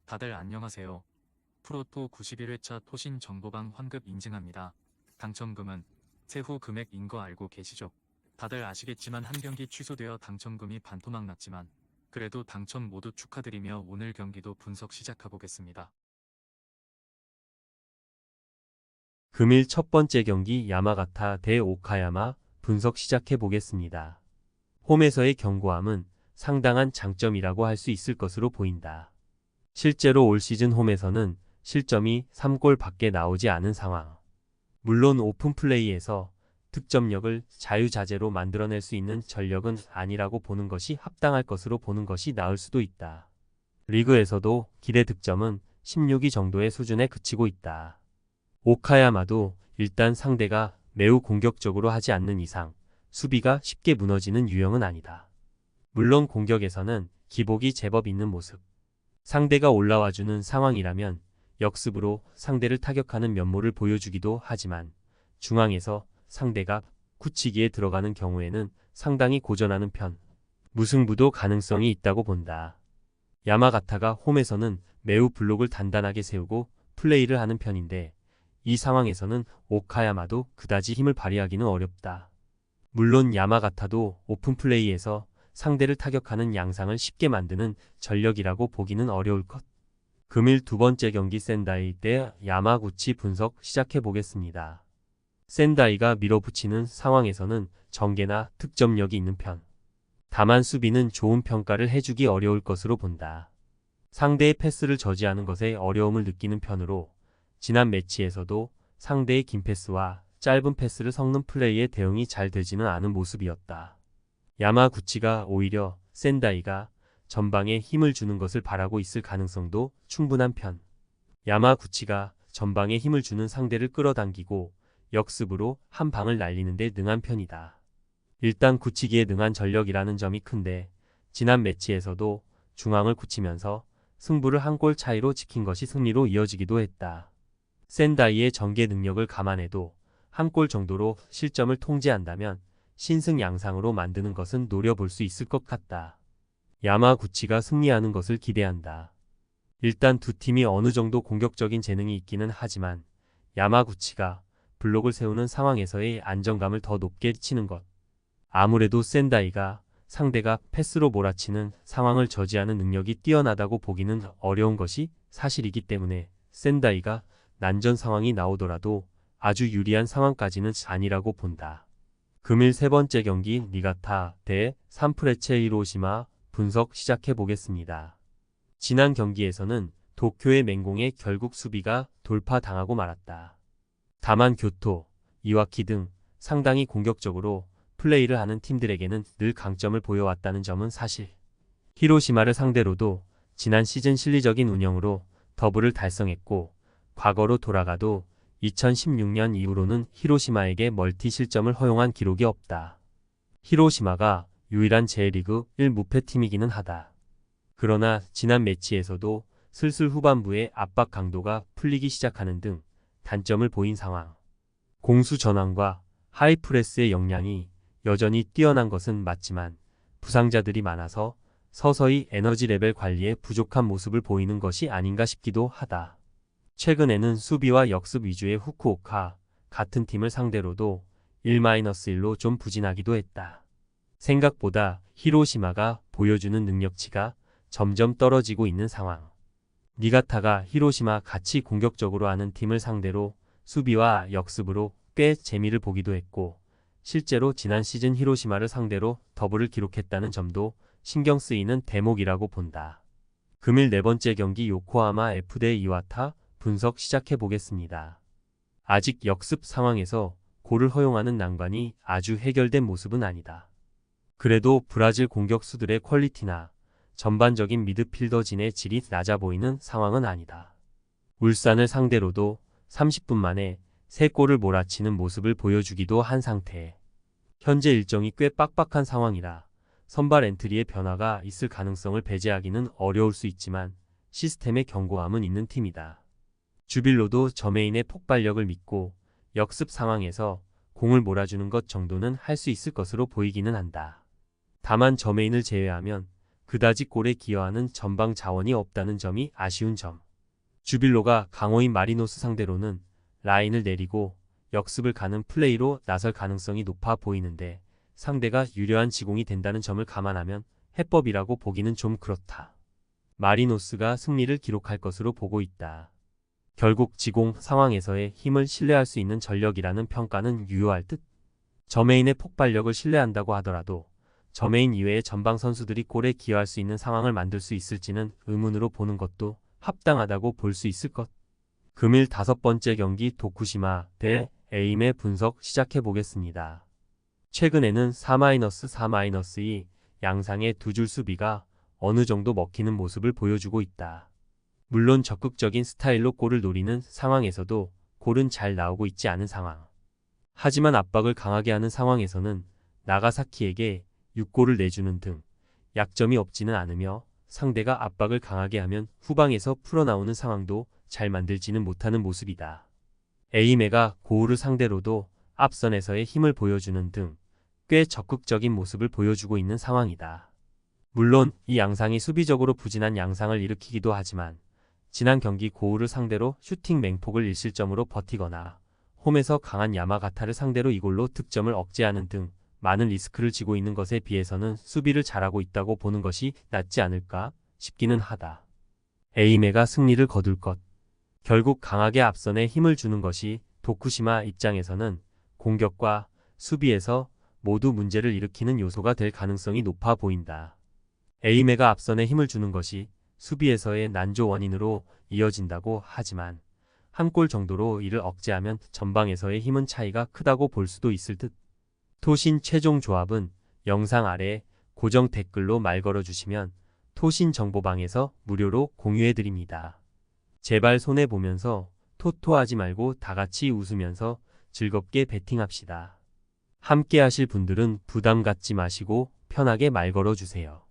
다들 안녕하세요. 프로토 91회차 토신 정보방 환급 인증합니다. 당첨금은 세후 금액인 거 알고 계시죠? 다들 아시겠지만 한 경기 취소되어 당첨금이 반토막 났지만 그래도 당첨 모두 축하드리며 오늘 경기도 분석 시작해보겠습니다. 금일 첫 번째 경기 야마가타 대 오카야마 분석 시작해 보겠습니다. 홈에서의 견고함은 상당한 장점이라고 할 수 있을 것으로 보인다. 실제로 올 시즌 홈에서는 실점이 3골 밖에 나오지 않은 상황. 물론 오픈 플레이에서 득점력을 자유자재로 만들어낼 수 있는 전력은 아니라고 보는 것이 합당할 것으로 보는 것이 나을 수도 있다. 리그에서도 기대 득점은 16위 정도의 수준에 그치고 있다. 오카야마도 일단 상대가 매우 공격적으로 하지 않는 이상 수비가 쉽게 무너지는 유형은 아니다. 물론 공격에서는 기복이 제법 있는 모습. 상대가 올라와주는 상황이라면 역습으로 상대를 타격하는 면모를 보여주기도 하지만 중앙에서 상대가 굳히기에 들어가는 경우에는 상당히 고전하는 편. 무승부도 가능성이 있다고 본다. 야마가타가 홈에서는 매우 블록을 단단하게 세우고 플레이를 하는 편인데 이 상황에서는 오카야마도 그다지 힘을 발휘하기는 어렵다. 물론 야마가타도 오픈 플레이에서 상대를 타격하는 양상을 쉽게 만드는 전력이라고 보기는 어려울 것. 금일 두 번째 경기 센다이 대 야마구치 분석 시작해 보겠습니다. 센다이가 밀어붙이는 상황에서는 전개나 득점력이 있는 편. 다만 수비는 좋은 평가를 해주기 어려울 것으로 본다. 상대의 패스를 저지하는 것에 어려움을 느끼는 편으로 지난 매치에서도 상대의 긴 패스와 짧은 패스를 섞는 플레이에 대응이 잘 되지는 않은 모습이었다. 야마구치가 오히려 센다이가 전방에 힘을 주는 것을 바라고 있을 가능성도 충분한 편. 야마구치가 전방에 힘을 주는 상대를 끌어당기고 역습으로 한 방을 날리는 데 능한 편이다. 일단 굳히기에 능한 전력이라는 점이 큰데 지난 매치에서도 중앙을 굳히면서 승부를 한 골 차이로 지킨 것이 승리로 이어지기도 했다. 센다이의 전개 능력을 감안해도 한 골 정도로 실점을 통제한다면 신승 양상으로 만드는 것은 노려볼 수 있을 것 같다. 야마구치가 승리하는 것을 기대한다. 일단 두 팀이 어느 정도 공격적인 재능이 있기는 하지만 야마구치가 블록을 세우는 상황에서의 안정감을 더 높게 치는 것. 아무래도 센다이가 상대가 패스로 몰아치는 상황을 저지하는 능력이 뛰어나다고 보기는 어려운 것이 사실이기 때문에 센다이가 난전 상황이 나오더라도 아주 유리한 상황까지는 아니라고 본다. 금일 세 번째 경기 니가타 대 산프레체 히로시마 분석 시작해 보겠습니다. 지난 경기에서는 도쿄의 맹공에 결국 수비가 돌파당하고 말았다. 다만 교토, 이와키 등 상당히 공격적으로 플레이를 하는 팀들에게는 늘 강점을 보여왔다는 점은 사실. 히로시마를 상대로도 지난 시즌 실리적인 운영으로 더블을 달성했고 과거로 돌아가도 2016년 이후로는 히로시마에게 멀티 실점을 허용한 기록이 없다. 히로시마가 유일한 J리그 1 무패팀이기는 하다. 그러나 지난 매치에서도 슬슬 후반부에 압박 강도가 풀리기 시작하는 등 단점을 보인 상황. 공수 전환과 하이프레스의 역량이 여전히 뛰어난 것은 맞지만 부상자들이 많아서 서서히 에너지 레벨 관리에 부족한 모습을 보이는 것이 아닌가 싶기도 하다. 최근에는 수비와 역습 위주의 후쿠오카 같은 팀을 상대로도 1-1로 좀 부진하기도 했다. 생각보다 히로시마가 보여주는 능력치가 점점 떨어지고 있는 상황. 니가타가 히로시마 같이 공격적으로 하는 팀을 상대로 수비와 역습으로 꽤 재미를 보기도 했고 실제로 지난 시즌 히로시마를 상대로 더블을 기록했다는 점도 신경 쓰이는 대목이라고 본다. 금일 네 번째 경기 요코하마 F 대 이와타 분석 시작해 보겠습니다. 아직 역습 상황에서 골을 허용하는 난관이 아주 해결된 모습은 아니다. 그래도 브라질 공격수들의 퀄리티나 전반적인 미드필더진의 질이 낮아 보이는 상황은 아니다. 울산을 상대로도 30분 만에 3골을 몰아치는 모습을 보여주기도 한 상태. 현재 일정이 꽤 빡빡한 상황이라 선발 엔트리의 변화가 있을 가능성을 배제하기는 어려울 수 있지만 시스템의 견고함은 있는 팀이다. 주빌로도 저메인의 폭발력을 믿고 역습 상황에서 공을 몰아주는 것 정도는 할 수 있을 것으로 보이기는 한다. 다만 저메인을 제외하면 그다지 골에 기여하는 전방 자원이 없다는 점이 아쉬운 점. 주빌로가 강호인 마리노스 상대로는 라인을 내리고 역습을 가는 플레이로 나설 가능성이 높아 보이는데 상대가 유려한 지공이 된다는 점을 감안하면 해법이라고 보기는 좀 그렇다. 마리노스가 승리를 기록할 것으로 보고 있다. 결국 지공 상황에서의 힘을 신뢰할 수 있는 전력이라는 평가는 유효할 듯. 저메인의 폭발력을 신뢰한다고 하더라도 저메인 이외의 전방 선수들이 골에 기여할 수 있는 상황을 만들 수 있을지는 의문으로 보는 것도 합당하다고 볼 수 있을 것. 금일 5번째 경기 도쿠시마 대 에임의 분석 시작해 보겠습니다. 최근에는 4-4-2 양상의 두 줄 수비가 어느 정도 먹히는 모습을 보여주고 있다. 물론 적극적인 스타일로 골을 노리는 상황에서도 골은 잘 나오고 있지 않은 상황. 하지만 압박을 강하게 하는 상황에서는 나가사키에게 6골을 내주는 등 약점이 없지는 않으며 상대가 압박을 강하게 하면 후방에서 풀어나오는 상황도 잘 만들지는 못하는 모습이다. 에이메가 고우를 상대로도 앞선에서의 힘을 보여주는 등 꽤 적극적인 모습을 보여주고 있는 상황이다. 물론 이 양상이 수비적으로 부진한 양상을 일으키기도 하지만 지난 경기 고우를 상대로 슈팅 맹폭을 1실점으로 버티거나 홈에서 강한 야마가타를 상대로 이골로 득점을 억제하는 등 많은 리스크를 지고 있는 것에 비해서는 수비를 잘하고 있다고 보는 것이 낫지 않을까 싶기는 하다. 에이메가 승리를 거둘 것. 결국 강하게 앞선에 힘을 주는 것이 도쿠시마 입장에서는 공격과 수비에서 모두 문제를 일으키는 요소가 될 가능성이 높아 보인다. 에이메가 앞선에 힘을 주는 것이 수비에서의 난조 원인으로 이어진다고 하지만 한 골 정도로 이를 억제하면 전방에서의 힘은 차이가 크다고 볼 수도 있을 듯. 토신 최종 조합은 영상 아래 고정 댓글로 말 걸어주시면 토신 정보방에서 무료로 공유해드립니다. 제발 손해보면서 토토하지 말고 다같이 웃으면서 즐겁게 베팅합시다. 함께 하실 분들은 부담 갖지 마시고 편하게 말 걸어주세요.